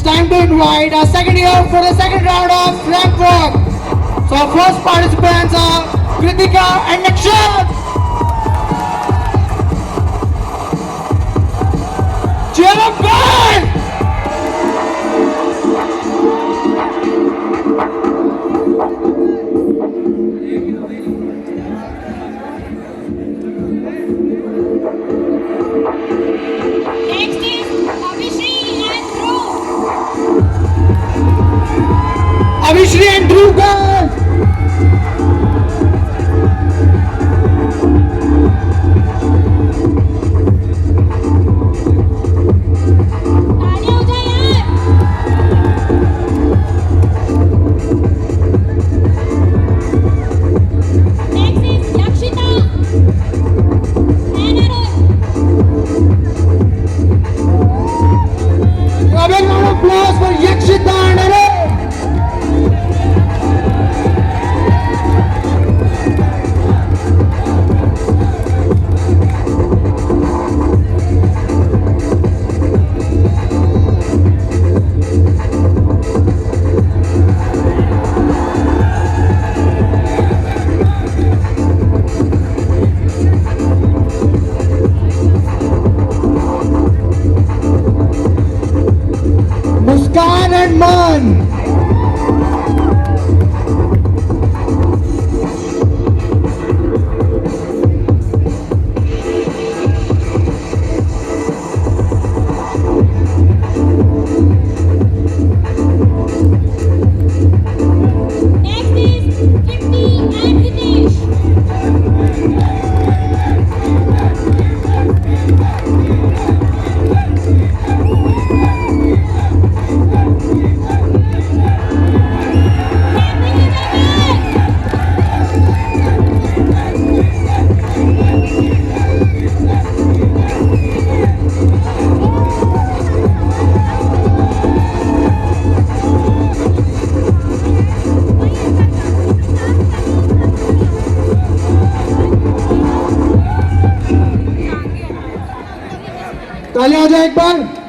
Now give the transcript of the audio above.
It's time to invite our second year for the second round of flag walk. So our first participants are Kritika and Nakshat. Cheer up, guys! Next is Abhishri and Dhruv, guys! A big round of applause for Yakshita and Arun. Muskan and Man. Next is Kitty and Hitesh. तालियां हो जाए एक बार।